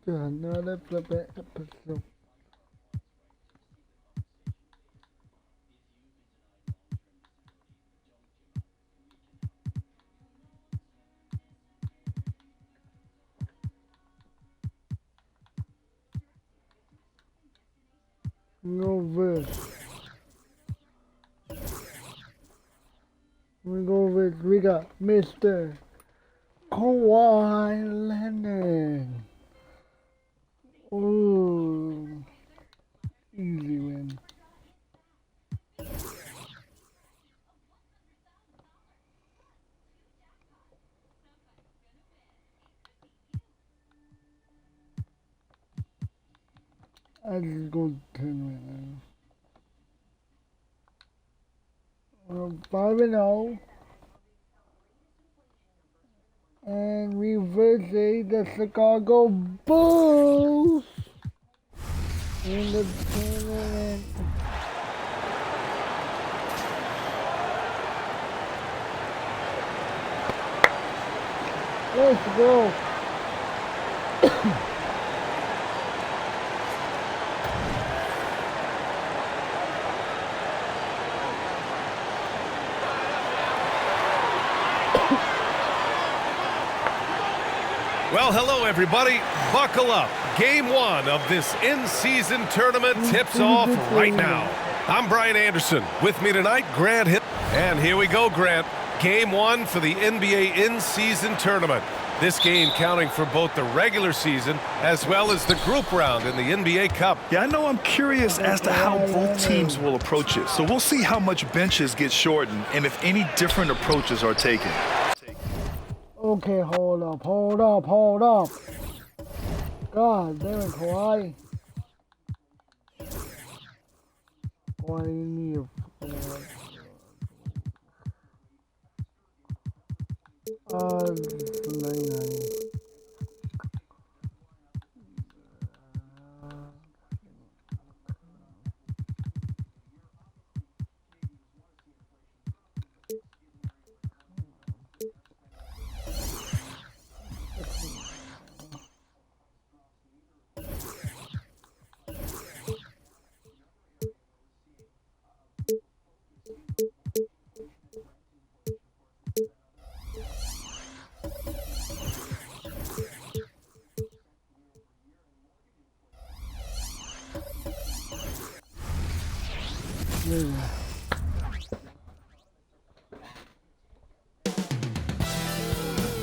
to another flippin' episode. No verse. We go with, we got Mr. Kawhi Leonard. Ooh, easy win. I just go 10 right now. 5-0. And we versus the Chicago Bulls in the tournament. Let's go. Well, hello, everybody. Buckle up. Game one of this in-season tournament tips off right now. I'm Brian Anderson. With me tonight, Grant Hitt. And here we go, Grant. Game one for the NBA in-season tournament. This game counting for both the regular season as well as the group round in the NBA Cup. Yeah, I know I'm curious as to how both teams will approach it. So we'll see how much benches get shortened and if any different approaches are taken. Okay, hold up. God damn it, Kawhi. Why do you need a 99.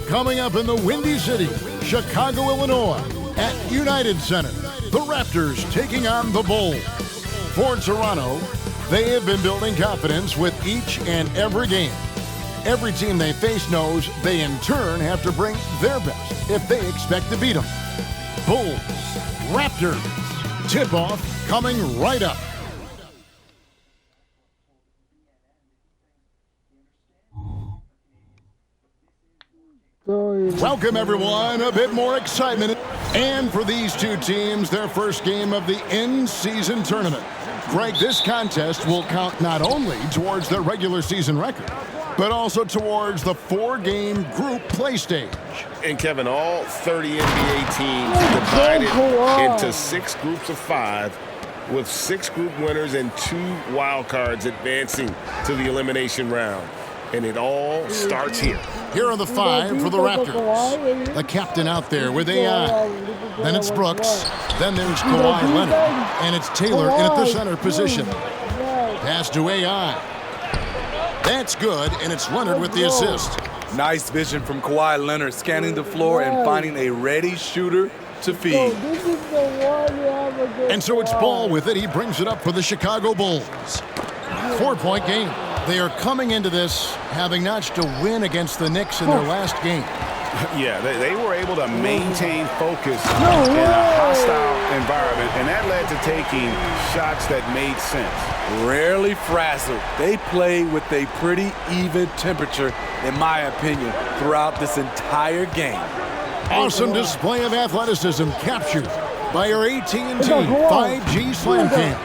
Coming up in the Windy City, Chicago, Illinois, at United Center, the Raptors taking on the Bulls. For Toronto, they have been building confidence with each and every game. Every team they face knows they in turn have to bring their best if they expect to beat them. Bulls, Raptors, tip-off coming right up. Welcome, everyone. A bit more excitement. And for these two teams, their first game of the in-season tournament. Greg, this contest will count not only towards their regular season record, but also towards the 4-game group play stage. And Kevin, all 30 NBA teams divided into 6 groups of 5, with 6 group winners and 2 wild cards advancing to the elimination round. And it all starts here. Here are the 5 for the Raptors. The captain out there with AI. Then it's Brooks. Then there's Kawhi Leonard. And it's Taylor in at the center position. Pass to AI. That's good, and it's Leonard with the assist. Nice vision from Kawhi Leonard, scanning the floor and finding a ready shooter to feed. And so it's Ball with it. He brings it up for the Chicago Bulls. 4-point game. They are coming into this having notched a win against the Knicks in their last game. Yeah, they were able to maintain focus in a hostile environment, and that led to taking shots that made sense. Rarely frazzled. They play with a pretty even temperature, in my opinion, throughout this entire game. Awesome display of athleticism captured by our AT&T 5G Slam Cam.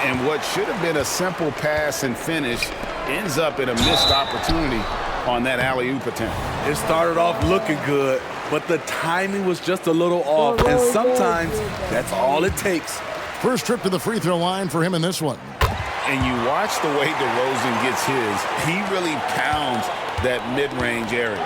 And what should have been a simple pass and finish ends up in a missed opportunity on that alley-oop attempt. It started off looking good, but the timing was just a little off, and sometimes that's all it takes. First trip to the free throw line for him in this one. And you watch the way DeRozan gets his. He really pounds that mid-range area.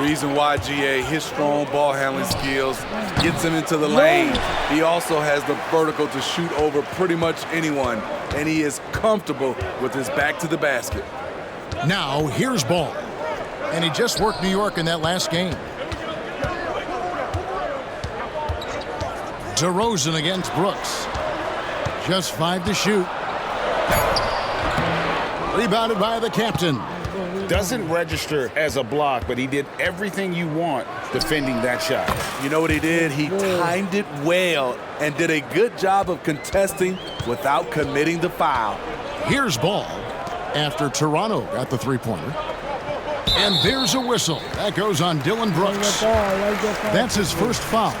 Reason why, GA, his strong ball handling skills gets him into the lane. He also has the vertical to shoot over pretty much anyone, and he is comfortable with his back to the basket. Now, here's Ball. And he just worked New York in that last game. DeRozan against Brooks. Just 5 to shoot. Rebounded by the captain. Doesn't register as a block, but he did everything you want defending that shot. You know what he did? He timed it well and did a good job of contesting without committing the foul. Here's Ball after Toronto got the three-pointer. And there's a whistle. That goes on Dylan Brooks. That's his first foul.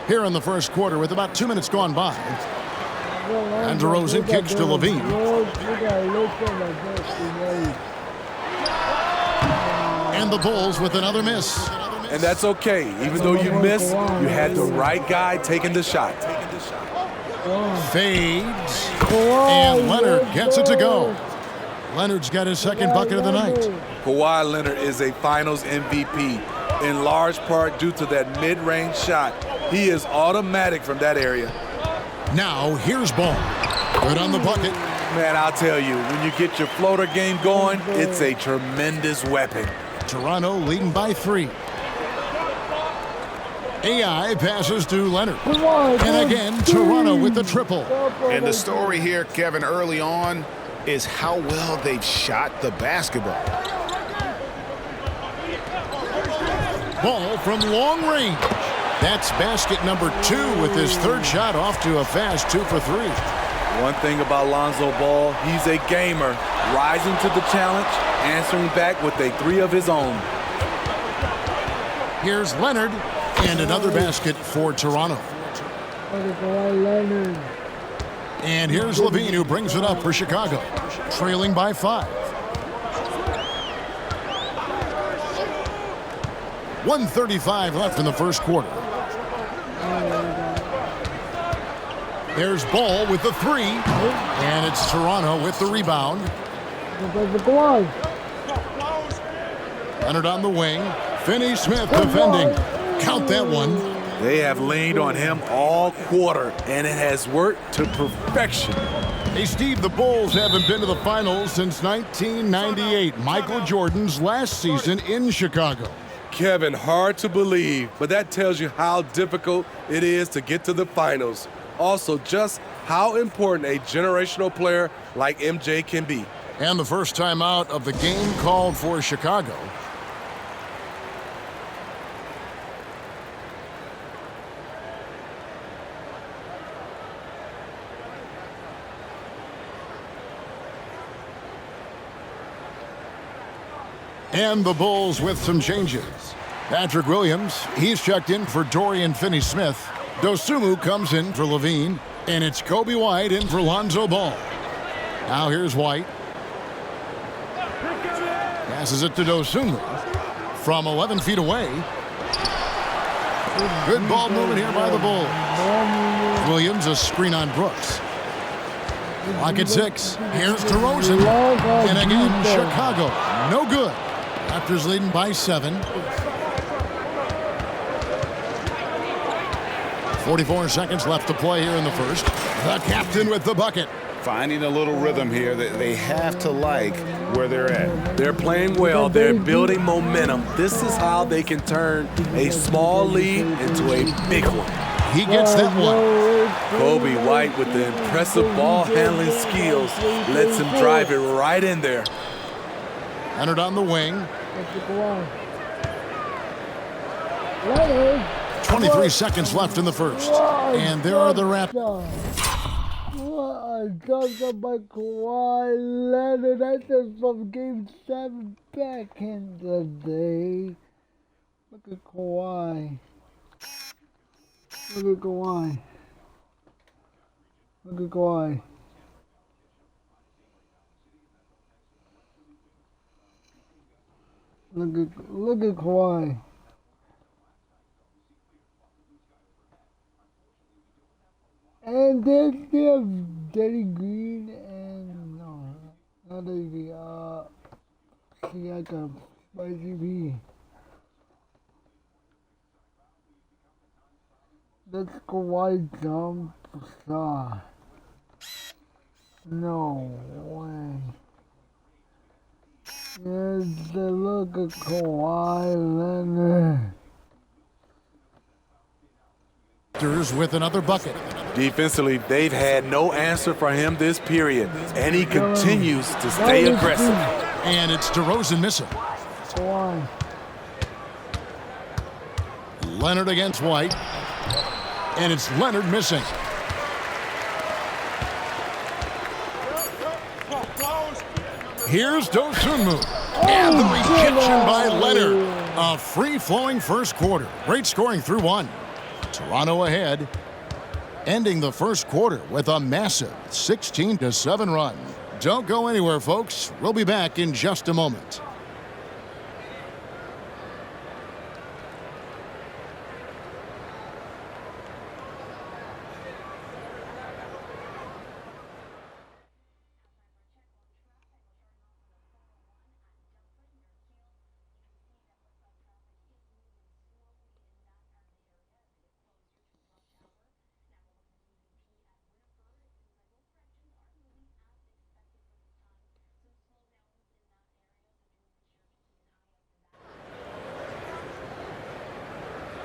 Here in the first quarter with about 2 minutes gone by. And DeRozan kicks to Levine. And the Bulls with another miss. And that's okay. Even though you miss, you had the right guy taking the shot. Fades. And Leonard gets it to go. Leonard's got his second bucket of the night. Kawhi Leonard is a Finals MVP, in large part due to that mid-range shot. He is automatic from that area. Now, here's Ball. Good on the bucket. Man, I'll tell you, when you get your floater game going, it's a tremendous weapon. Toronto leading by 3. AI passes to Leonard. And again, Toronto with the triple. And the story here, Kevin, early on is how well they've shot the basketball. Ball from long range. That's basket number 2 with his third shot off to a fast 2 for 3. One thing about Lonzo Ball, he's a gamer, rising to the challenge, answering back with a 3 of his own. Here's Leonard, and another basket for Toronto. And here's Levine, who brings it up for Chicago, trailing by 5. 1:35 left in the first quarter. There's Ball with the 3, and it's Toronto with the rebound. Leonard on the wing. Finney-Smith defending. Count that one. They have leaned on him all quarter, and it has worked to perfection. Hey, Steve, the Bulls haven't been to the finals since 1998, Michael Jordan's last season in Chicago. Kevin, hard to believe, but that tells you how difficult it is to get to the finals. Also, just how important a generational player like MJ can be. And the first time out of the game called for Chicago. And the Bulls with some changes. Patrick Williams, he's checked in for Dorian Finney-Smith. Dosunmu comes in for Levine, and it's Kobe White in for Lonzo Ball. Now here's White. Passes it to Dosunmu from 11 feet away. Good ball movement here by the Bulls. Williams, a screen on Brooks. Clock at 6. Here's DeRozan. And again, Chicago. No good. Raptors leading by 7. 44 seconds left to play here in the first. The captain with the bucket. Finding a little rhythm here that they have to like where they're at. They're playing well. They're building momentum. This is how they can turn a small lead into a big one. He gets that one. Kobe White with the impressive ball handling skills lets him drive it right in there. Leonard on the wing. 23 seconds left in the first. And there are the Raptors. Dunked up by Kawhi Leonard. That's just from Game 7 back in the day. Look at Kawhi. Look at Kawhi. Look at Kawhi. Look at Kawhi. And then they have Daddy Green and no, not Daddy Green. Siakam, Spicy B. That's Kawhi jump star. No way. Yes, look at Kawhi Leonard. With another bucket. Defensively, they've had no answer for him this period, and he continues to stay aggressive. And it's DeRozan missing. Kawhi. Leonard against White. And it's Leonard missing. Here's Dosunmu. And the rejection by Leonard. A free-flowing first quarter. Great scoring through one. Toronto ahead, ending the first quarter with a massive 16-7 run. Don't go anywhere, folks. We'll be back in just a moment.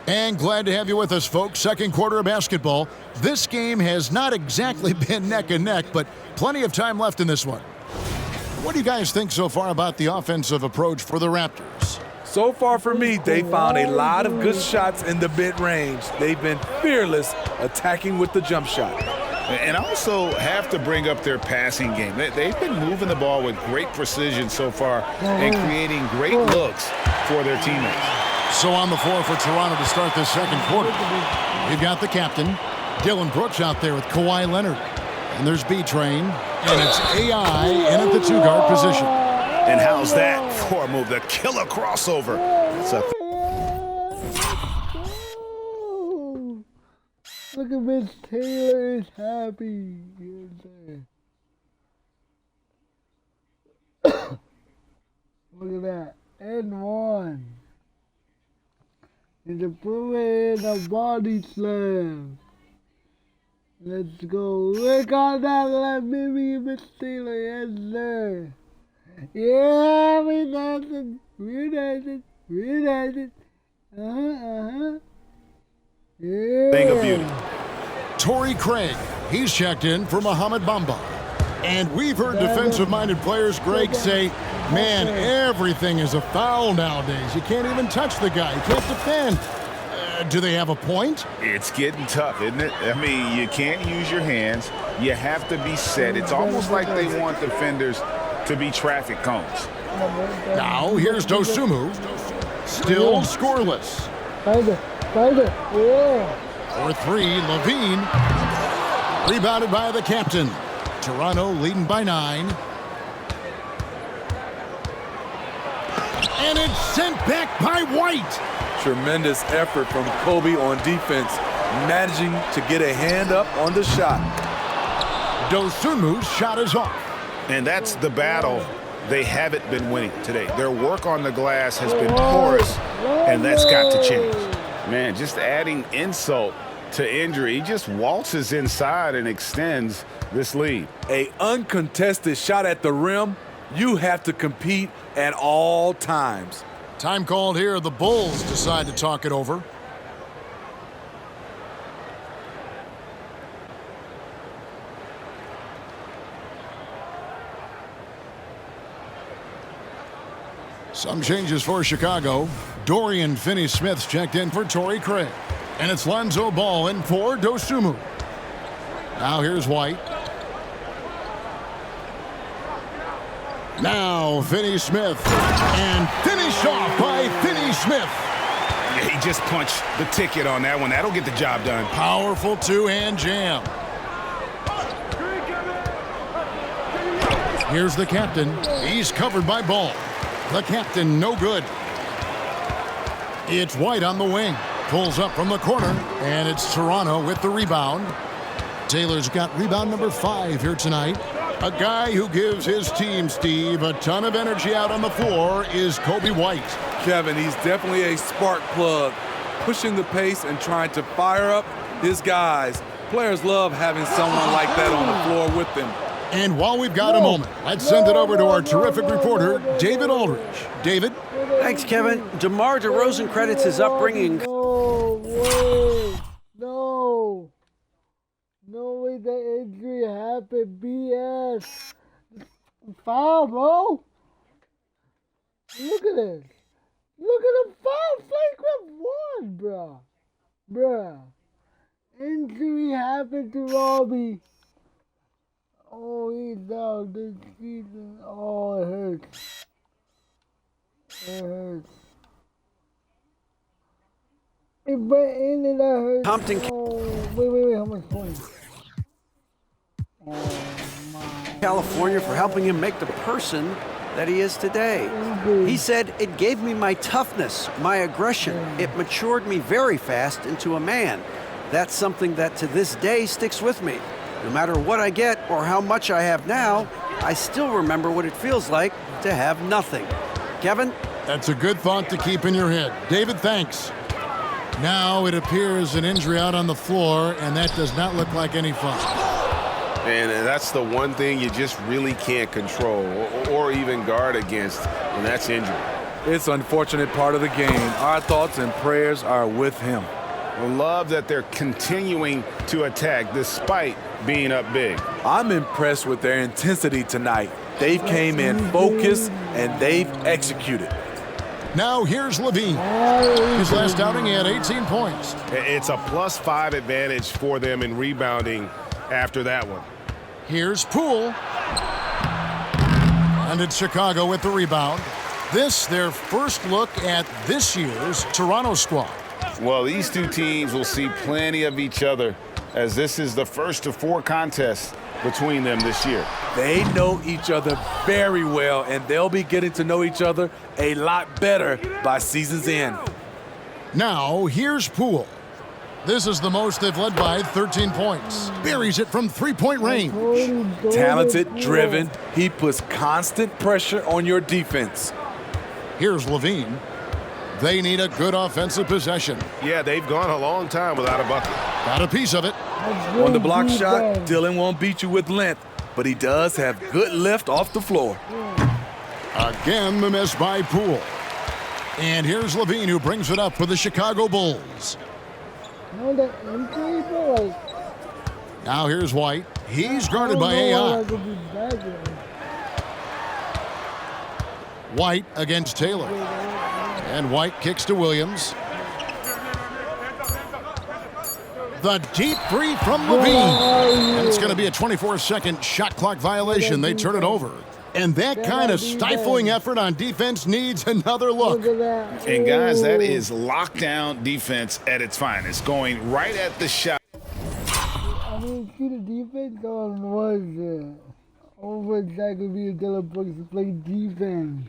And glad to have you with us, folks. Second quarter of basketball. This game has not exactly been neck and neck, but plenty of time left in this one. What do you guys think so far about the offensive approach for the Raptors? So far for me, they found a lot of good shots in the mid-range. They've been fearless attacking with the jump shot. And also have to bring up their passing game. They've been moving the ball with great precision so far and creating great looks for their teammates. So on the floor for Toronto to start this second quarter, we've got the captain, Dylan Brooks, out there with Kawhi Leonard. And there's B-Train, and it's AI in at the two-guard position. And how's that for a move? The killer crossover. Look at Miss Taylor is happy. Look at that. And one. And the bullet in a body slam. Let's go. Look on that left, maybe Miss Taylor. Yes, sir. Yeah, we did it. We did it. We did it. Yeah. Thing of beauty. Torrey Craig, he's checked in for Mohamed Bamba. And we've heard defensive-minded players, Greg, say, man, everything is a foul nowadays. You can't even touch the guy. You can't defend. Do they have a point? It's getting tough, isn't it? I mean, you can't use your hands. You have to be set. It's almost like they want defenders to be traffic cones. Now, here's Dosunmu. Still scoreless. For three, Levine. Rebounded by the captain. Toronto leading by 9. And it's sent back by White. Tremendous effort from Kobe on defense, managing to get a hand up on the shot. Dosunmu's shot is off. And that's the battle they haven't been winning today. Their work on the glass has been porous, and that's got to change. Man, just adding insult to injury. He just waltzes inside and extends this lead. An uncontested shot at the rim, you have to compete at all times. Time called here. The Bulls decide to talk it over. Some changes for Chicago. Dorian Finney-Smith's checked in for Torrey Craig. And it's Lonzo Ball in for Dosunmu. Now here's White. Now Finney-Smith. And finish off by Finney-Smith. just punch the ticket on that one. That'll get the job done. Powerful two-hand jam. Here's the captain. He's covered by Ball. The captain, no good. It's White on the wing. Pulls up from the corner, and it's Toronto with the rebound. Taylor's got rebound number 5 here tonight. A guy who gives his team, Steve, a ton of energy out on the floor is Coby White. Kevin, he's definitely a spark plug, pushing the pace and trying to fire up his guys. Players love having someone like that on the floor with them. And while we've got a moment, let's send it over to our terrific reporter, David Aldridge. David? Thanks, Kevin. DeMar DeRozan credits his upbringing. No way. No. No way the injury happened. BS. Foul, bro. Look at this. Look at the foul. Flagrant 1, bro. Bruh. Injury happened to Robbie. Oh, he's down this season. Oh, it hurts. It hurts. It went in and that hurts. Compton. Oh, wait. How much points? Oh, my. California for helping him make the person that he is today. He said, "It gave me my toughness, my aggression. It matured me very fast into a man. That's something that to this day sticks with me. No matter what I get or how much I have now, I still remember what it feels like to have nothing." Kevin? That's a good thought to keep in your head. David, thanks. Now it appears an injury out on the floor, and that does not look like any fun. And that's the one thing you just really can't control or even guard against, and that's injury. It's an unfortunate part of the game. Our thoughts and prayers are with him. I love that they're continuing to attack despite being up big. I'm impressed with their intensity tonight. They've came in focused, and they've executed. Now here's Levine. His last outing, he had 18 points. It's a +5 advantage for them in rebounding after that one. Here's Poole. And it's Chicago with the rebound. This, their first look at this year's Toronto squad. Well, these two teams will see plenty of each other, as this is the first of 4 contests between them this year. They know each other very well, and they'll be getting to know each other a lot better by season's end. Now, here's Poole. This is the most they've led by 13 points. Buries it from three-point range. Talented, driven, he puts constant pressure on your defense. Here's Levine. They need a good offensive possession. Yeah, they've gone a long time without a bucket. Got a piece of it. On the block shot, Dylan won't beat you with length, but he does have good lift off the floor. Again, the miss by Poole. And here's Levine, who brings it up for the Chicago Bulls. Now here's White. He's guarded by AI. White against Taylor. And White kicks to Williams. The deep three from Levine. And it's going to be a 24-second shot clock violation. They turn it over. And that kind of stifling effort on defense needs another look. And guys, that is lockdown defense at its finest, going right at the shot. I mean, see the defense on was over exactly being Dylan Brooks to play defense.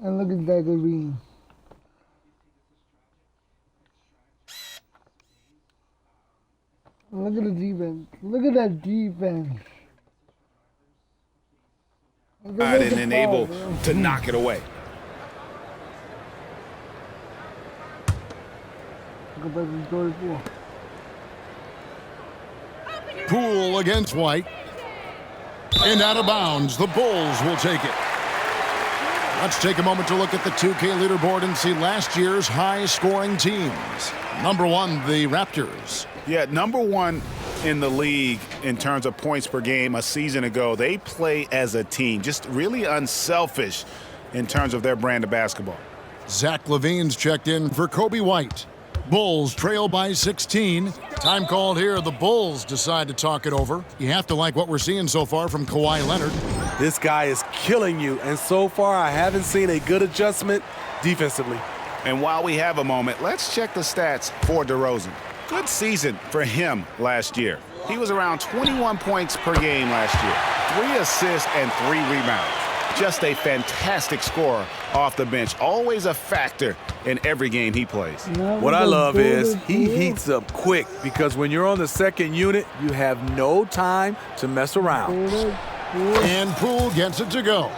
And look at that green. Look at the defense. Look at that defense. And then able to knock it away. Poole against White. And out of bounds. The Bulls will take it. Let's take a moment to look at the 2K leaderboard and see last year's high-scoring teams. Number 1, the Raptors. Yeah, number 1 in the league in terms of points per game a season ago. They play as a team, just really unselfish in terms of their brand of basketball. Zach LaVine's checked in for Coby White. Bulls trail by 16. Time called here. The Bulls decide to talk it over. You have to like what we're seeing so far from Kawhi Leonard. This guy is killing you, and so far I haven't seen a good adjustment defensively. And while we have a moment, let's check the stats for DeRozan. Good season for him last year. He was around 21 points per game last year, 3 assists and 3 rebounds. Just a fantastic scorer off the bench, always a factor in every game he plays. What I love is he heats up quick because when you're on the second unit, you have no time to mess around. And Poole gets it to go.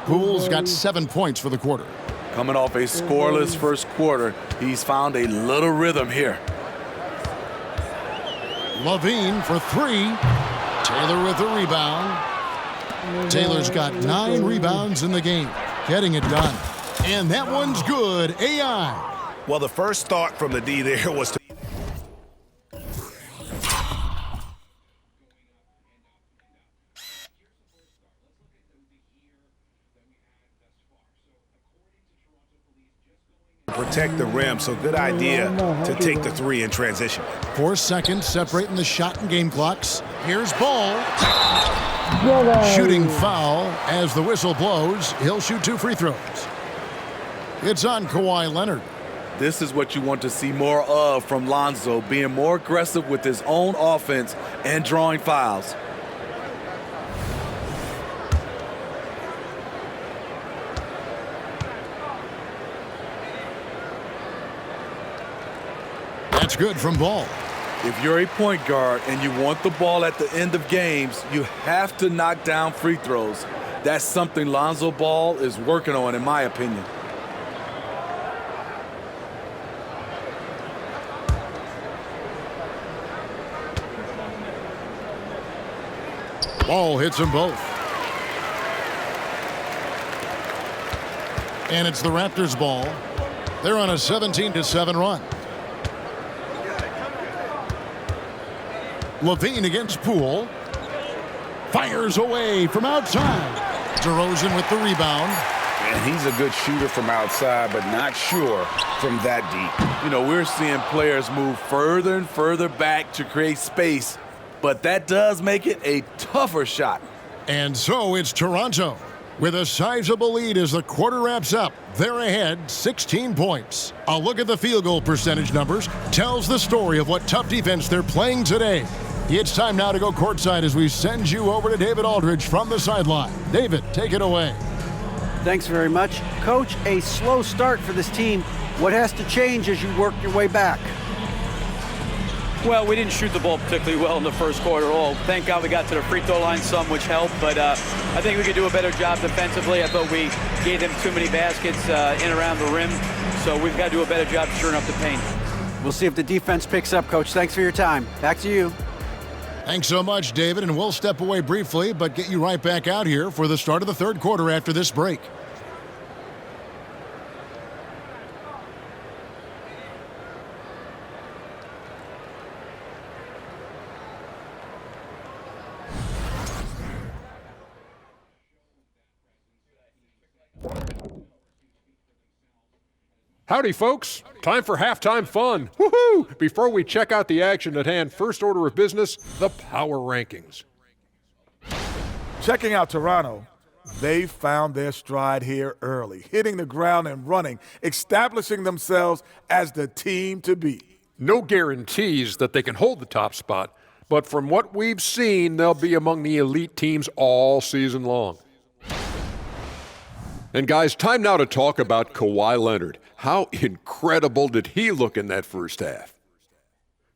Poole's got 7 points for the quarter. Coming off a scoreless first quarter, he's found a little rhythm here. Levine for 3. Taylor with the rebound. Taylor's got 9 rebounds in the game, getting it done. And that one's good. AI. Well, the first thought from the D there was to protect the rim, so good idea to take the 3 in transition. 4 seconds separating the shot and game clocks. Here's Ball. Shooting foul as the whistle blows. He'll shoot 2 free throws. It's on Kawhi Leonard. This is what you want to see more of from Lonzo, being more aggressive with his own offense and drawing fouls. That's good from Ball. If you're a point guard and you want the ball at the end of games, you have to knock down free throws. That's something Lonzo Ball is working on, in my opinion. Ball hits them both. And it's the Raptors' ball. They're on a 17-7 run. Levine against Poole. Fires away from outside. DeRozan with the rebound. And he's a good shooter from outside, but not sure from that deep. You know, we're seeing players move further and further back to create space, but that does make it a tougher shot. And so it's Toronto with a sizable lead as the quarter wraps up. They're ahead 16 points. A look at the field goal percentage numbers tells the story of what tough defense they're playing today. It's time now to go courtside as we send you over to David Aldridge from the sideline. David, take it away. Thanks very much. Coach, a slow start for this team. What has to change as you work your way back? Well, we didn't shoot the ball particularly well in the first quarter at all. Thank God we got to the free throw line some, which helped, but I think we could do a better job defensively. I thought we gave them too many baskets in around the rim, so we've got to do a better job shoring up the paint. We'll see if the defense picks up, Coach. Thanks for your time. Back to you. Thanks so much, David, and we'll step away briefly, but get you right back out here for the start of the third quarter after this break. Howdy, folks. Time for halftime fun. Woohoo! Before we check out the action at hand, first order of business, the power rankings. Checking out Toronto, they found their stride here early, hitting the ground and running, establishing themselves as the team to beat. No guarantees that they can hold the top spot, but from what we've seen, they'll be among the elite teams all season long. And guys, time now to talk about Kawhi Leonard. How incredible did he look in that first half?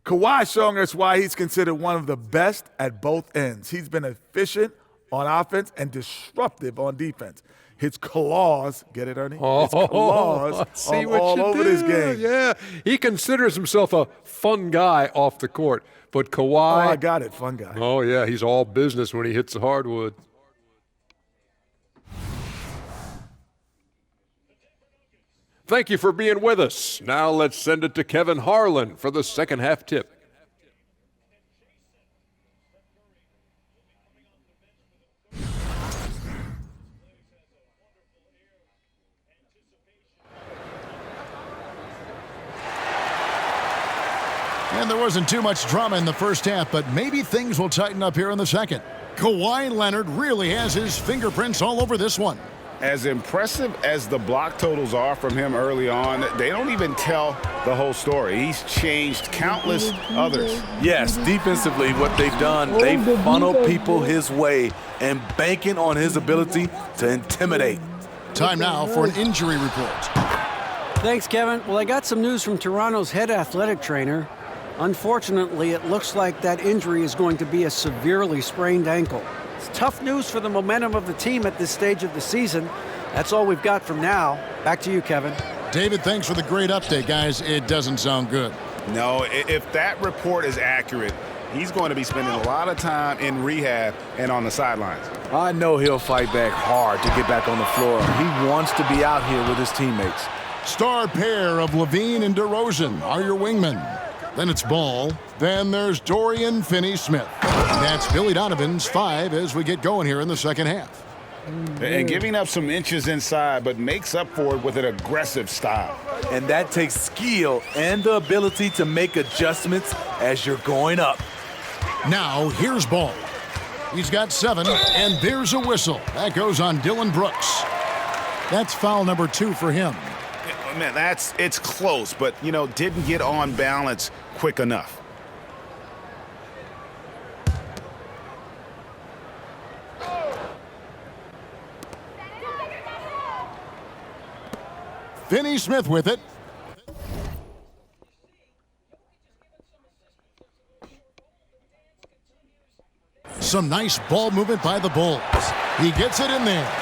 Kawhi showing us why he's considered one of the best at both ends. He's been efficient on offense and disruptive on defense. His claws, get it, Ernie? His claws see are all over this game. Yeah, he considers himself a fun guy off the court, but Kawhi... Oh, I got it, fun guy. Oh, yeah, he's all business when he hits the hardwood. Thank you for being with us. Now let's send it to Kevin Harlan for the second half tip. And there wasn't too much drama in the first half, but maybe things will tighten up here in the second. Kawhi Leonard really has his fingerprints all over this one. As impressive as the block totals are from him early on, they don't even tell the whole story. He's changed countless others. Yes, defensively, what they've done, they funnel people his way and banking on his ability to intimidate. Time now for an injury report. Thanks, Kevin. Well, I got some news from Toronto's head athletic trainer. Unfortunately, it looks like that injury is going to be a severely sprained ankle. It's tough news for the momentum of the team at this stage of the season. That's all we've got from now. Back to you, Kevin. David, thanks for the great update, guys. It doesn't sound good. No, if that report is accurate, he's going to be spending a lot of time in rehab and on the sidelines. I know he'll fight back hard to get back on the floor. He wants to be out here with his teammates. Star pair of Levine and DeRozan are your wingmen. Then it's Ball. Then there's Dorian Finney-Smith. That's Billy Donovan's 5 as we get going here in the second half. And giving up some inches inside, but makes up for it with an aggressive style. And that takes skill and the ability to make adjustments as you're going up. Now, here's Ball. He's got 7, and there's a whistle. That goes on Dylan Brooks. That's foul number 2 for him. Man, it's close, but, didn't get on balance quick enough. Finney-Smith with it. Some nice ball movement by the Bulls. He gets it in there.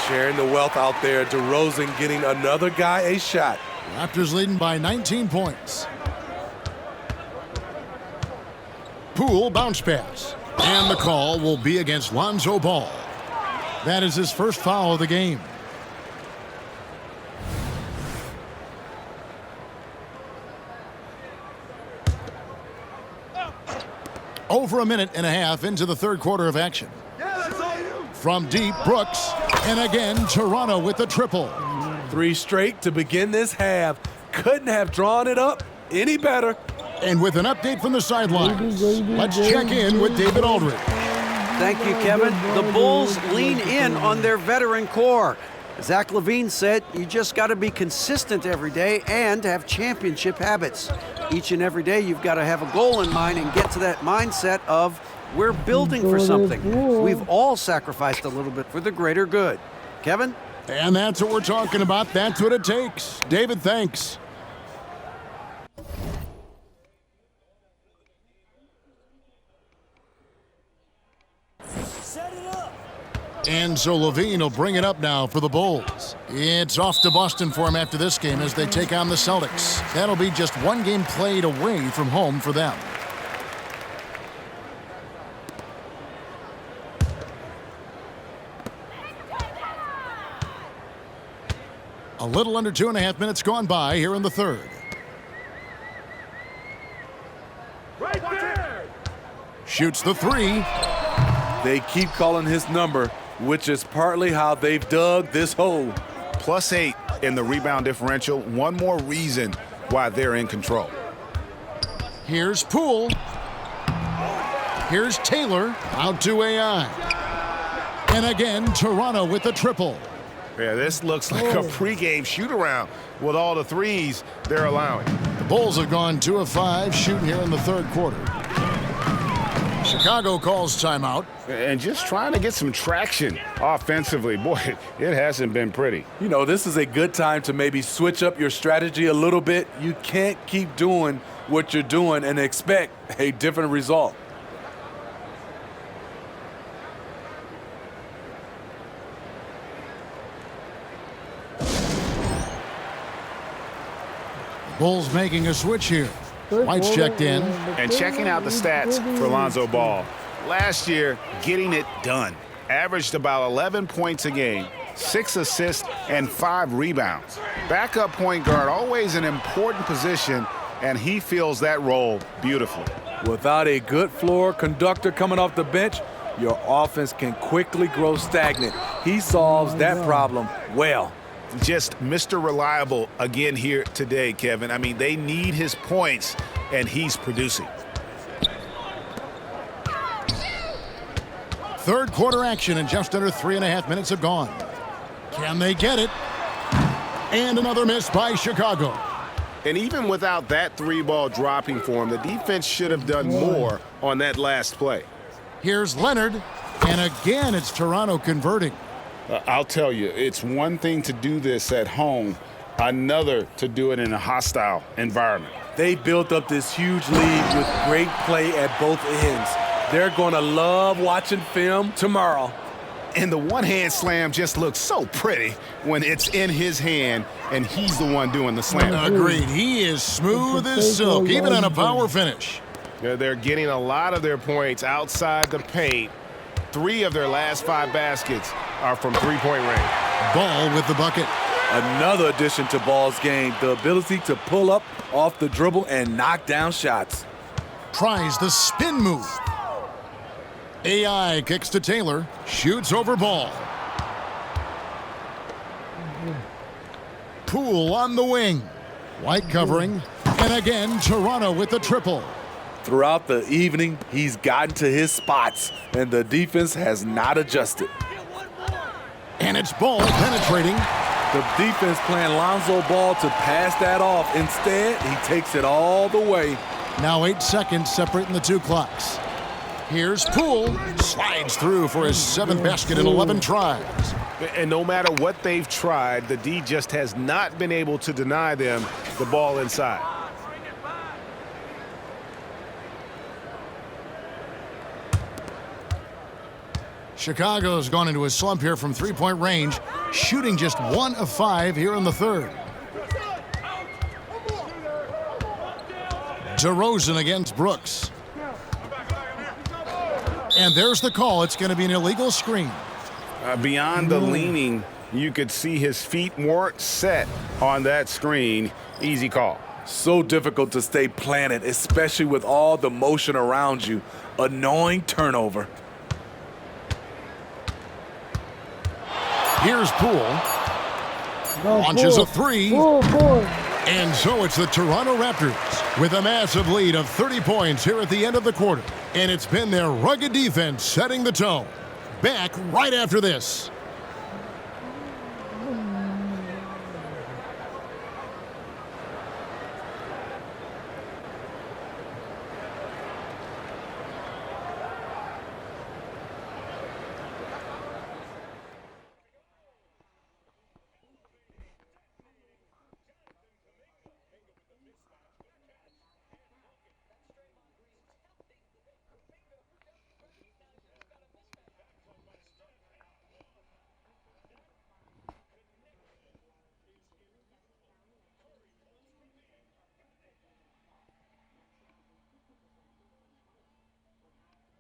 Sharing the wealth out there. DeRozan getting another guy a shot. Raptors leading by 19 points. Poole bounce pass. And the call will be against Lonzo Ball. That is his first foul of the game. Over a minute and a half into the third quarter of action. From deep, Brooks. And again, Toronto with the triple. 3 straight to begin this half. Couldn't have drawn it up any better. And with an update from the sidelines, let's check in with David Aldridge. Thank you, Kevin. The Bulls lean in on their veteran core. Zach LaVine said, you just got to be consistent every day and have championship habits. Each and every day, you've got to have a goal in mind and get to that mindset of, we're building for something. We've all sacrificed a little bit for the greater good. Kevin? And that's what we're talking about. That's what it takes. David, thanks. And so LaVine will bring it up now for the Bulls. It's off to Boston for him after this game as they take on the Celtics. That'll be just one game played away from home for them. A little under 2.5 minutes gone by here in the third. Right there. Shoots the 3. They keep calling his number, which is partly how they've dug this hole. +8 in the rebound differential. One more reason why they're in control. Here's Poole. Here's Taylor out to AI. And again, Toronto with the triple. Yeah, this looks like a pregame shoot-around with all the threes they're allowing. The Bulls have gone 2 of 5 shooting here in the third quarter. Chicago calls timeout. And just trying to get some traction offensively. Boy, it hasn't been pretty. This is a good time to maybe switch up your strategy a little bit. You can't keep doing what you're doing and expect a different result. Bulls making a switch here. White's checked in. And checking out the stats for Lonzo Ball. Last year, getting it done. Averaged about 11 points a game, 6 assists, and 5 rebounds. Backup point guard, always an important position, and he fills that role beautifully. Without a good floor conductor coming off the bench, your offense can quickly grow stagnant. He solves that problem well. Just Mr. Reliable again here today, Kevin. I mean, they need his points, and he's producing. Third quarter action, and just under 3.5 minutes have gone. Can they get it? And another miss by Chicago. And even without that three-ball dropping for him, the defense should have done more on that last play. Here's Leonard, and again it's Toronto converting. I'll tell you, it's one thing to do this at home, another to do it in a hostile environment. They built up this huge lead with great play at both ends. They're going to love watching film tomorrow. And the one-hand slam just looks so pretty when it's in his hand and he's the one doing the slam. Agreed. He is smooth as silk, even on a power finish. They're getting a lot of their points outside the paint. 3 of their last 5 baskets are from three-point range. Ball with the bucket. Another addition to Ball's game, the ability to pull up off the dribble and knock down shots. Tries the spin move. AI kicks to Taylor, shoots over Ball. Poole on the wing. White covering, and again Toronto with the triple. Throughout the evening, he's gotten to his spots, and the defense has not adjusted. And it's Ball penetrating. The defense playing Lonzo Ball to pass that off. Instead, he takes it all the way. Now 8 seconds separating the 2 clocks. Here's Poole, slides through for his 7th basket in 11 tries. And no matter what they've tried, the D just has not been able to deny them the ball inside. Chicago's gone into a slump here from three-point range, shooting just 1 of 5 here in the third. DeRozan against Brooks. And there's the call. It's going to be an illegal screen. Beyond the leaning, you could see his feet weren't set on that screen. Easy call. So difficult to stay planted, especially with all the motion around you. Annoying turnover. Here's Poole. Launches a 3. And so it's the Toronto Raptors with a massive lead of 30 points here at the end of the quarter. And it's been their rugged defense setting the tone. Back right after this.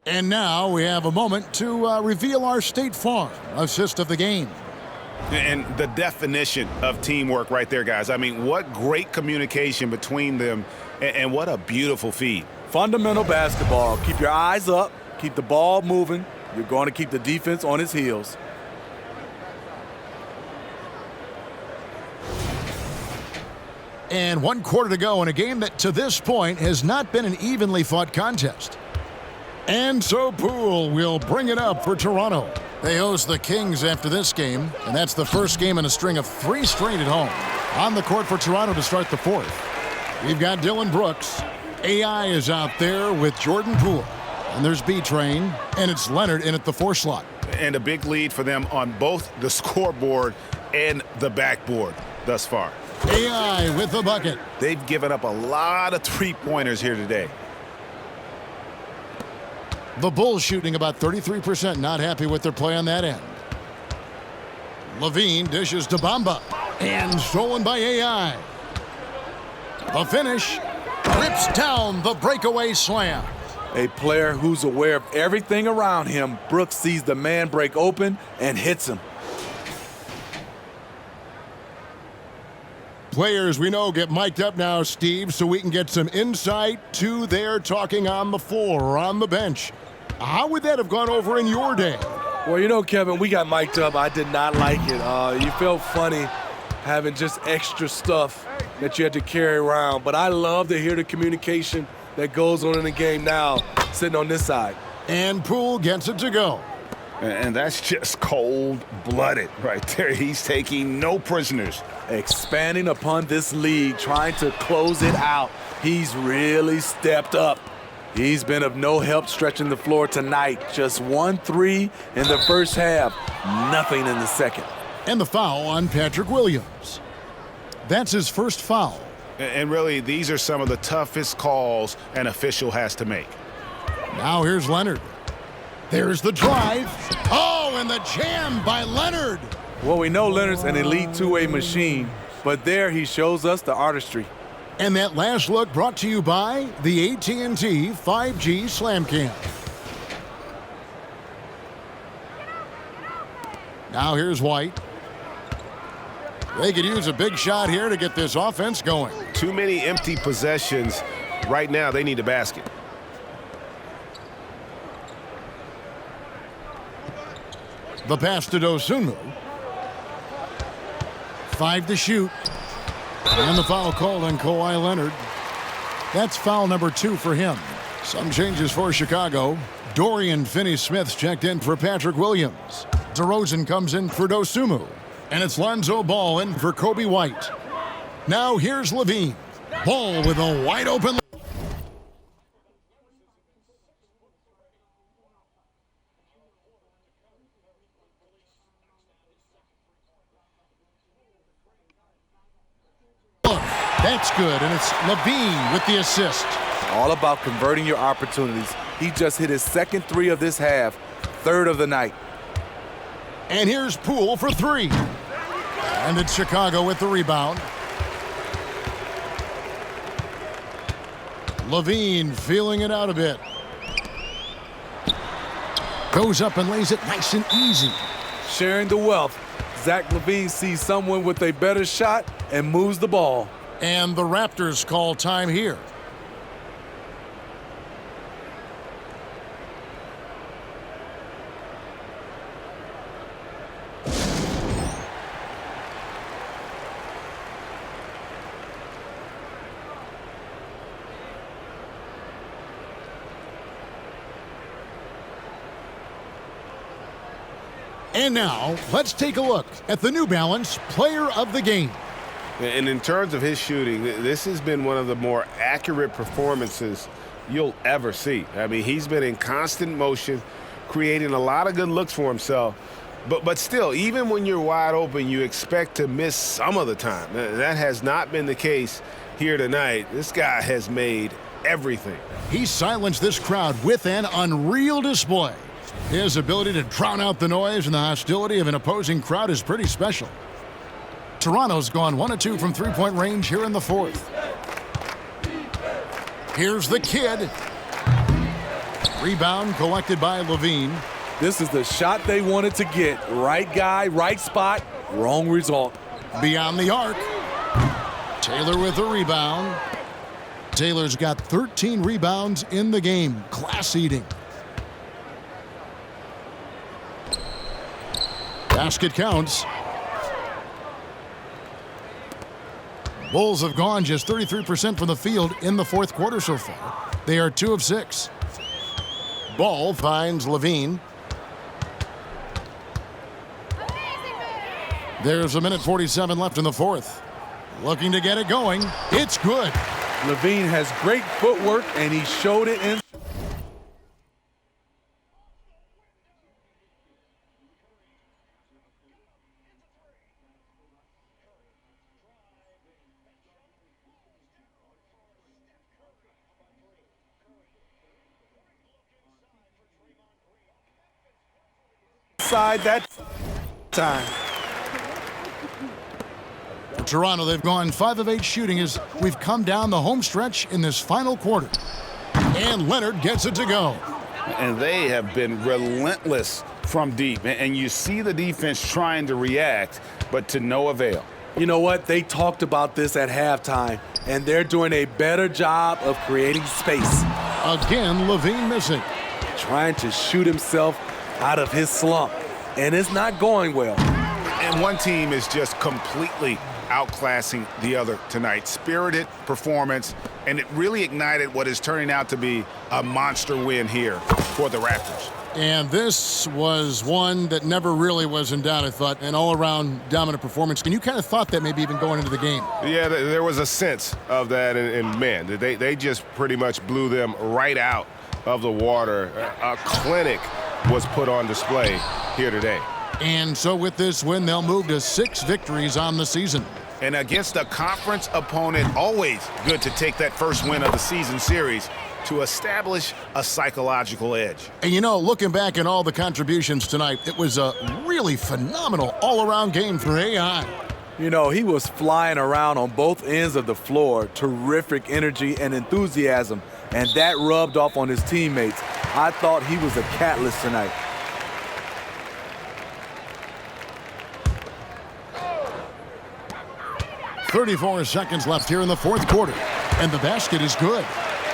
And now we have a moment to reveal our State Farm assist of the game. And the definition of teamwork right there, guys. I mean, what great communication between them, and what a beautiful feed. Fundamental basketball. Keep your eyes up. Keep the ball moving. You're going to keep the defense on its heels. And 1 quarter to go in a game that to this point has not been an evenly fought contest. And so Poole will bring it up for Toronto. They host the Kings after this game, and that's the first game in a string of 3 straight at home. On the court for Toronto to start the 4th. We've got Dylan Brooks. AI is out there with Jordan Poole. And there's B-Train, and it's Leonard in at the 4 slot. And a big lead for them on both the scoreboard and the backboard thus far. AI with the bucket. They've given up a lot of three-pointers here today. The Bulls shooting about 33%, not happy with their play on that end. Levine dishes to Bamba, and stolen by AI. The finish, rips down the breakaway slam. A player who's aware of everything around him. Brooks sees the man break open and hits him. Players we know get mic'd up now, Steve, so we can get some insight to their talking on the floor or on the bench. How would that have gone over in your day? Well, you know, Kevin, we got mic'd up. I did not like it. You felt funny having just extra stuff that you had to carry around. But I love to hear the communication that goes on in the game now, sitting on this side. And Poole gets it to go. And that's just cold-blooded right there. He's taking no prisoners. Expanding upon this lead, trying to close it out. He's really stepped up. He's been of no help stretching the floor tonight. Just 1-3 in the first half, nothing in the second. And the foul on Patrick Williams. That's his first foul. And really, these are some of the toughest calls an official has to make. Now here's Leonard. There's the drive. Oh, and the jam by Leonard. Well, we know Leonard's an elite two-way machine, but there he shows us the artistry. And that last look brought to you by the AT&T 5G Slam Cam. Now here's White. They could use a big shot here to get this offense going. Too many empty possessions. Right now, they need a basket. The pass to Dosunmu. 5 to shoot. And the foul called on Kawhi Leonard. That's foul number 2 for him. Some changes for Chicago. Dorian Finney-Smith's checked in for Patrick Williams. DeRozan comes in for Dosunmu. And it's Lonzo Ball in for Kobe White. Now here's Levine. Ball with a wide open. That's good, and it's Levine with the assist. All about converting your opportunities. He just hit his second 3 of this half, 3rd of the night. And here's Poole for 3. And it's Chicago with the rebound. Levine feeling it out a bit. Goes up and lays it nice and easy. Sharing the wealth. Zach LaVine sees someone with a better shot and moves the ball. And the Raptors call time here. And now, let's take a look at the New Balance Player of the Game. And in terms of his shooting, this has been one of the more accurate performances you'll ever see. I mean, he's been in constant motion, creating a lot of good looks for himself. But still, even when you're wide open, you expect to miss some of the time. That has not been the case here tonight. This guy has made everything. He silenced this crowd with an unreal display. His ability to drown out the noise and the hostility of an opposing crowd is pretty special. Toronto's gone 1 of 2 from three-point range here in the 4th. Here's the kid. Rebound collected by Levine. This is the shot they wanted to get. Right guy, right spot, wrong result. Beyond the arc. Taylor with the rebound. Taylor's got 13 rebounds in the game. Class eating. Basket counts. Bulls have gone just 33% from the field in the 4th quarter so far. They are 2 of 6. Ball finds Levine. There's 1:47 left in the 4th. Looking to get it going. It's good. Levine has great footwork, and he showed it in. That time. For Toronto, they've gone 5 of 8 shooting as we've come down the home stretch in this final quarter. And Leonard gets it to go. And they have been relentless from deep. And you see the defense trying to react, but to no avail. You know what? They talked about this at halftime, and they're doing a better job of creating space. Again, Levine missing. Trying to shoot himself out of his slump. And it's not going well. And And one team is just completely outclassing the other tonight. Spirited performance, and it really ignited what is turning out to be a monster win here for the Raptors. And this was one that never really was in doubt, I thought, an all-around dominant performance. And you kind of thought that maybe even going into the game. Yeah, there was a sense of that, and man, they just pretty much blew them right out of the water. A clinic was put on display here today. And so with this win, they'll move to 6 victories on the season. And against a conference opponent, always good to take that first win of the season series to establish a psychological edge. And you know, looking back at all the contributions tonight, it was a really phenomenal all-around game for AI. You know, he was flying around on both ends of the floor. Terrific energy and enthusiasm, and that rubbed off on his teammates. I thought he was a catalyst tonight. .34 seconds left here in the fourth quarter, and the basket is good.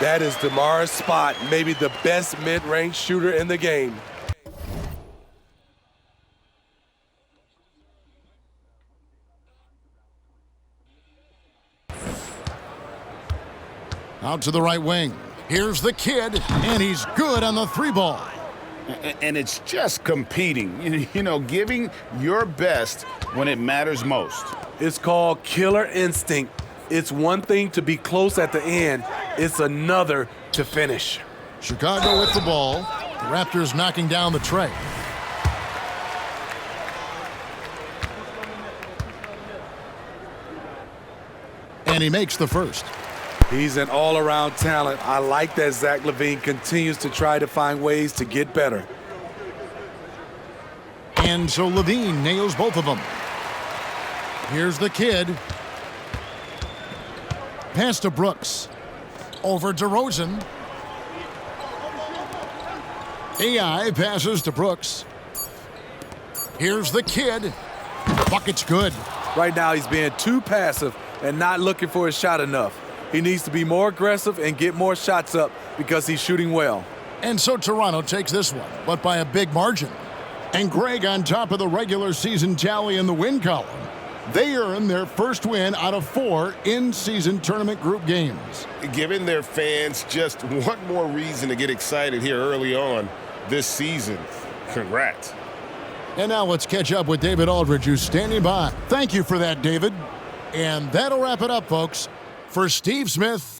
That is DeMar's spot, maybe the best mid-range shooter in the game. Out to the right wing. Here's the kid, and he's good on the 3-ball. And it's just competing, you know, giving your best when it matters most. It's called killer instinct. It's one thing to be close at the end. It's another to finish. Chicago with the ball. The Raptors knocking down the tray. And he makes the first. He's an all-around talent. I like that Zach LaVine continues to try to find ways to get better. And so LaVine nails both of them. Here's the kid. Pass to Brooks. Over to DeRozan. AI passes to Brooks. Here's the kid. Bucket's good. Right now he's being too passive and not looking for his shot enough. He needs to be more aggressive and get more shots up because he's shooting well. And so Toronto takes this one, but by a big margin. And Greg on top of the regular season tally in the win column. They earn their first win out of 4 in-season tournament group games. Giving their fans just one more reason to get excited here early on this season. Congrats. And now let's catch up with David Aldridge, who's standing by. Thank you for that, David. And that'll wrap it up, folks. For Steve Smith